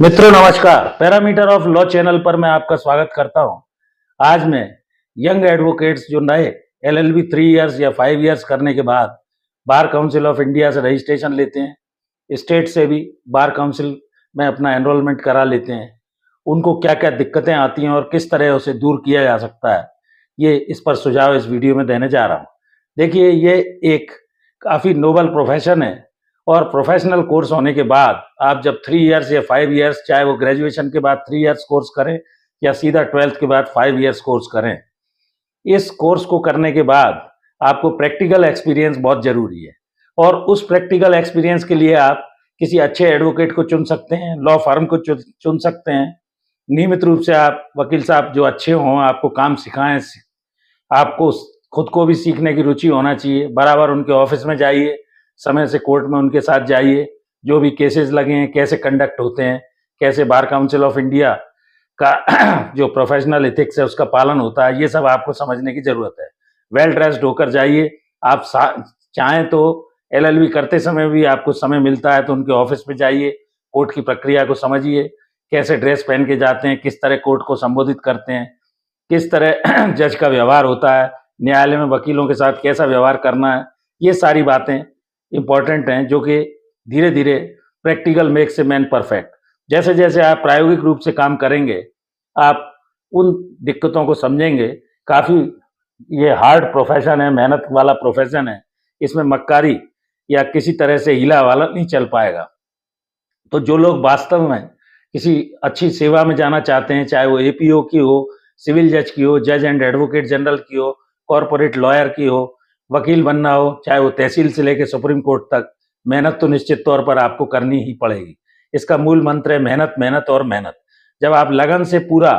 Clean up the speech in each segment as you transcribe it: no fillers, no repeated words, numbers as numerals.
मित्रों नमस्कार। Parameter of law channel पर मैं आपका स्वागत करता हूं। आज मैं यंग एडवोकेट्स जो नए एलएलबी 3 इयर्स या 5 इयर्स करने के बाद बार काउंसिल ऑफ इंडिया से रजिस्ट्रेशन लेते हैं, स्टेट से भी बार काउंसिल में अपना एनरोलमेंट करा लेते हैं, उनको क्या क्या दिक्कतें आती हैं और किस तरह उसे दूर किया जा सकता है, ये इस पर सुझाव इस वीडियो में देने जा रहा हूँ। देखिए, ये एक काफ़ी नोबल प्रोफेशन है और प्रोफेशनल कोर्स होने के बाद आप जब 3 इयर्स या 5 इयर्स, चाहे वो ग्रेजुएशन के बाद 3 इयर्स कोर्स करें या सीधा 12th के बाद 5 इयर्स कोर्स करें, इस कोर्स को करने के बाद आपको प्रैक्टिकल एक्सपीरियंस बहुत ज़रूरी है और उस प्रैक्टिकल एक्सपीरियंस के लिए आप किसी अच्छे एडवोकेट को चुन सकते हैं, लॉ फर्म को चुन सकते हैं। नियमित रूप से आप वकील साहब जो अच्छे हों, आपको काम सिखाएं, आपको खुद को भी सीखने की रुचि होना चाहिए। बराबर उनके ऑफिस में जाइए, समय से कोर्ट में उनके साथ जाइए, जो भी केसेस लगे हैं कैसे कंडक्ट होते हैं, कैसे बार काउंसिल ऑफ इंडिया का जो प्रोफेशनल एथिक्स है उसका पालन होता है, ये सब आपको समझने की जरूरत है। वेल ड्रेस्ड होकर जाइए। आप चाहें तो एलएलबी करते समय भी आपको समय मिलता है तो उनके ऑफिस में जाइए, कोर्ट की प्रक्रिया को समझिए, कैसे ड्रेस पहन के जाते हैं, किस तरह कोर्ट को संबोधित करते हैं, किस तरह जज का व्यवहार होता है, न्यायालय में वकीलों के साथ कैसा व्यवहार करना है। ये सारी बातें इंपॉर्टेंट हैं जो कि धीरे धीरे प्रैक्टिकल मेक से मैन परफेक्ट। जैसे जैसे आप प्रायोगिक रूप से काम करेंगे, आप उन दिक्कतों को समझेंगे। काफ़ी ये हार्ड प्रोफेशन है, मेहनत वाला प्रोफेशन है, इसमें मक्कारी या किसी तरह से हीला वाला नहीं चल पाएगा। तो जो लोग वास्तव में किसी अच्छी सेवा में जाना चाहते हैं, चाहे वो एपीओ की हो, सिविल जज की हो, जज एंड एडवोकेट जनरल की हो, कॉरपोरेट लॉयर की हो, वकील बनना हो, चाहे वो तहसील से लेकर सुप्रीम कोर्ट तक, मेहनत तो निश्चित तौर पर आपको करनी ही पड़ेगी। इसका मूल मंत्र है मेहनत, मेहनत और मेहनत। जब आप लगन से पूरा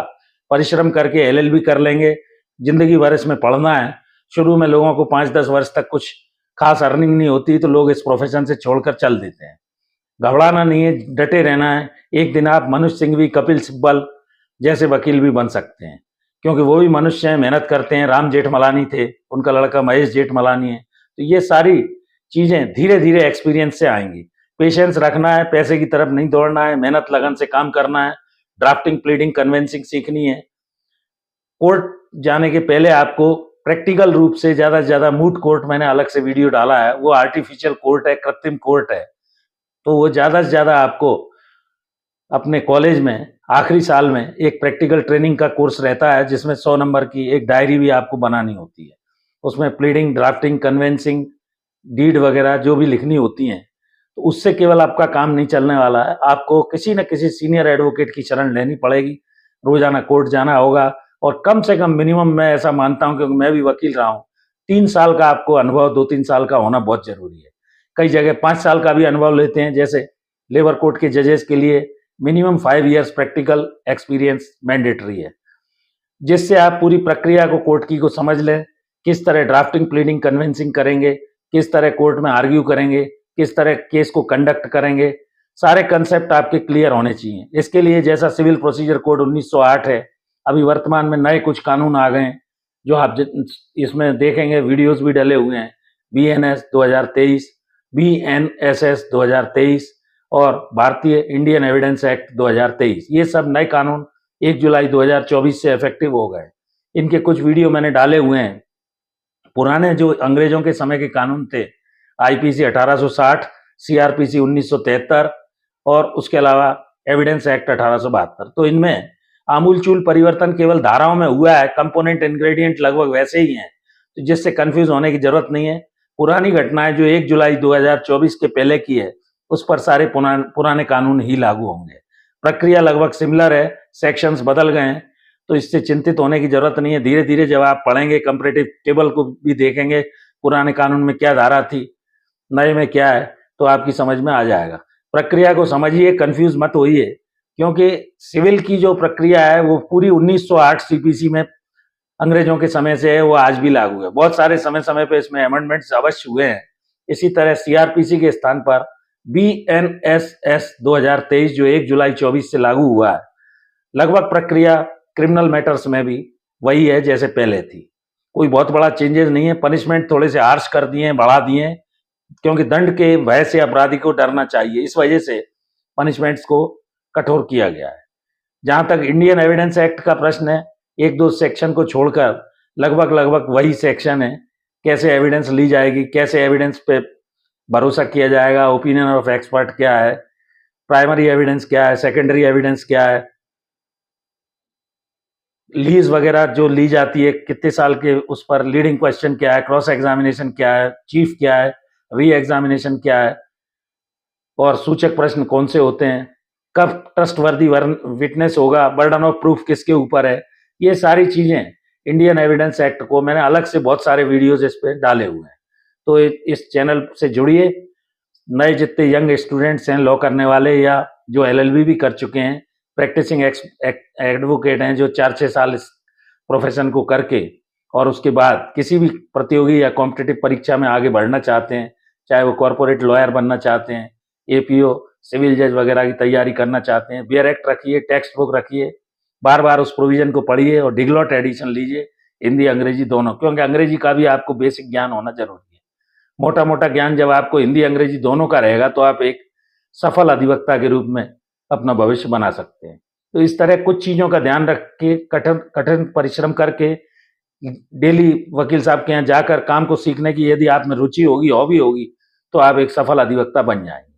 परिश्रम करके एलएलबी कर लेंगे, जिंदगी भर इसमें पढ़ना है। शुरू में लोगों को 5-10 वर्ष तक कुछ खास अर्निंग नहीं होती तो लोग इस प्रोफेशन से छोड़कर चल देते हैं। घबराना नहीं है, डटे रहना है। एक दिन आप मनुष्य सिंघवी, कपिल सिब्बल जैसे वकील भी बन सकते हैं, क्योंकि वो भी मनुष्य हैं, मेहनत करते हैं। राम जेठमलानी थे, उनका लड़का महेश जेठमलानी है। तो ये सारी चीजें धीरे धीरे एक्सपीरियंस से आएंगी। पेशेंस रखना है, पैसे की तरफ नहीं दौड़ना है, मेहनत लगन से काम करना है, ड्राफ्टिंग, प्लीडिंग, कन्वेंसिंग सीखनी है। कोर्ट जाने के पहले आपको प्रैक्टिकल रूप से ज्यादा से ज्यादा, मूट कोर्ट मैंने अलग से वीडियो डाला है, वो आर्टिफिशियल कोर्ट है, कृत्रिम कोर्ट है। तो वो ज्यादा से ज्यादा आपको अपने कॉलेज में आखिरी साल में एक प्रैक्टिकल ट्रेनिंग का कोर्स रहता है, जिसमें 100 नंबर की एक डायरी भी आपको बनानी होती है। उसमें प्लीडिंग, ड्राफ्टिंग, कन्वेंसिंग, डीड वगैरह जो भी लिखनी होती हैं। तो उससे केवल आपका काम नहीं चलने वाला है, आपको किसी न किसी सीनियर एडवोकेट की शरण लेनी पड़ेगी। रोजाना कोर्ट जाना होगा और कम से कम मिनिमम, मैं ऐसा मानता हूं क्योंकि मैं भी वकील रहा हूं, 3 साल का आपको अनुभव, 2-3 साल का होना बहुत जरूरी है। कई जगह 5 साल का भी अनुभव लेते हैं। जैसे लेबर कोर्ट के जजेस के लिए minimum 5 years practical experience mandatory है, जिससे आप पूरी प्रक्रिया को, कोर्ट की को समझ लें। किस तरह ड्राफ्टिंग, प्लीडिंग, कन्विंसिंग करेंगे, किस तरह कोर्ट में आर्ग्यू करेंगे, किस तरह केस को कंडक्ट करेंगे, सारे कंसेप्ट आपके क्लियर होने चाहिए। इसके लिए जैसा सिविल प्रोसीजर कोड 1908 है, अभी वर्तमान में नए कुछ कानून आ गए हैं जो आप इसमें देखेंगे, वीडियोस भी डले हुए हैं। बीएनएस 2023, बीएनएसएस 2023 और भारतीय इंडियन एविडेंस एक्ट 2023, ये सब नए कानून 1 जुलाई 2024 से इफेक्टिव हो गए। इनके कुछ वीडियो मैंने डाले हुए हैं। पुराने जो अंग्रेजों के समय के कानून थे, आईपीसी 1860, सीआरपीसी 1973 और उसके अलावा एविडेंस एक्ट 1872, तो इनमें आमूलचूल परिवर्तन केवल धाराओं में हुआ है, कंपोनेंट इंग्रेडिएंट लगभग वैसे ही हैं, तो जिससे कंफ्यूज होने की जरूरत नहीं है। पुरानी घटनाएं जो 1 जुलाई 2024 के पहले की है, उस पर सारे पुराने कानून ही लागू होंगे। प्रक्रिया लगभग सिमिलर है, सेक्शंस बदल गए हैं, तो इससे चिंतित होने की जरूरत नहीं है। धीरे धीरे जब आप पढ़ेंगे, कंपैरेटिव टेबल को भी देखेंगे, पुराने कानून में क्या धारा थी, नए में क्या है, तो आपकी समझ में आ जाएगा। प्रक्रिया को समझिए, कंफ्यूज मत होइए, क्योंकि सिविल की जो प्रक्रिया है वो पूरी 1908 सीपीसी में अंग्रेजों के समय से है, वो आज भी लागू है। बहुत सारे समय समय पे इसमें अमेंडमेंट्स अवश्य हुए हैं। इसी तरह सीआरपीसी के स्थान पर बीएनएसएस 2023 जो 1 जुलाई 24 से लागू हुआ है, लगभग प्रक्रिया क्रिमिनल मैटर्स में भी वही है जैसे पहले थी। कोई बहुत बड़ा चेंजेस नहीं है। पनिशमेंट थोड़े से हार्श कर दिए हैं, बढ़ा दिए हैं, क्योंकि दंड के भय से अपराधी को डरना चाहिए। इस वजह से पनिशमेंट्स को कठोर किया गया है। जहां तक इंडियन एविडेंस एक्ट का प्रश्न है, एक दो सेक्शन को छोड़कर लगभग वही सेक्शन है। कैसे एविडेंस ली जाएगी, कैसे एविडेंस पे भरोसा किया जाएगा, ओपिनियन ऑफ एक्सपर्ट क्या है, प्राइमरी एविडेंस क्या है, सेकेंडरी एविडेंस क्या है, लीज वगैरह जो ली जाती है कितने साल के, उस पर लीडिंग क्वेश्चन क्या है, क्रॉस एग्जामिनेशन क्या है, चीफ क्या है, री एग्जामिनेशन क्या है, और सूचक प्रश्न कौन से होते हैं, कब ट्रस्टवर्दी विटनेस होगा, बर्डन ऑफ प्रूफ किसके ऊपर है। ये सारी चीजें इंडियन एविडेंस एक्ट को मैंने अलग से बहुत सारे वीडियोज इस पे डाले हुए हैं। तो इस चैनल से जुड़िए। नए जितने यंग स्टूडेंट्स हैं लॉ करने वाले, या जो LLB भी कर चुके हैं, प्रैक्टिसिंग एडवोकेट हैं, जो 4-6 साल इस प्रोफेशन को करके और उसके बाद किसी भी प्रतियोगी या कॉम्पिटिटिव परीक्षा में आगे बढ़ना चाहते हैं, चाहे वो कॉर्पोरेट लॉयर बनना चाहते हैं, APO, सिविल जज वगैरह की तैयारी करना चाहते हैं, बियर एक्ट रखिए, टेक्स्ट बुक रखिए, बार बार उस प्रोविजन को पढ़िए और डिग्लॉट एडिशन लीजिए, हिंदी अंग्रेजी दोनों, क्योंकि अंग्रेजी का भी आपको बेसिक ज्ञान होना जरूरी है। मोटा मोटा ज्ञान जब आपको हिंदी अंग्रेजी दोनों का रहेगा तो आप एक सफल अधिवक्ता के रूप में अपना भविष्य बना सकते हैं। तो इस तरह कुछ चीजों का ध्यान रख के कठिन कठिन परिश्रम करके डेली वकील साहब के यहाँ जाकर काम को सीखने की यदि आप में रुचि होगी, हॉबी होगी, तो आप एक सफल अधिवक्ता बन जाएंगे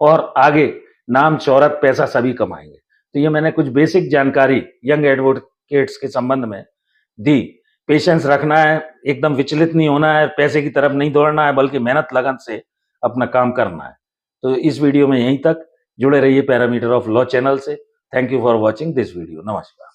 और आगे नाम, शोहरत, पैसा सभी कमाएंगे। तो ये मैंने कुछ बेसिक जानकारी यंग एडवोकेट्स के संबंध में दी। पेशेंस रखना है, एकदम विचलित नहीं होना है, पैसे की तरफ नहीं दौड़ना है, बल्कि मेहनत लगन से अपना काम करना है। तो इस वीडियो में यहीं तक। जुड़े रहिए पैरामीटर ऑफ लॉ चैनल से। Thank you for watching this video. नमस्कार।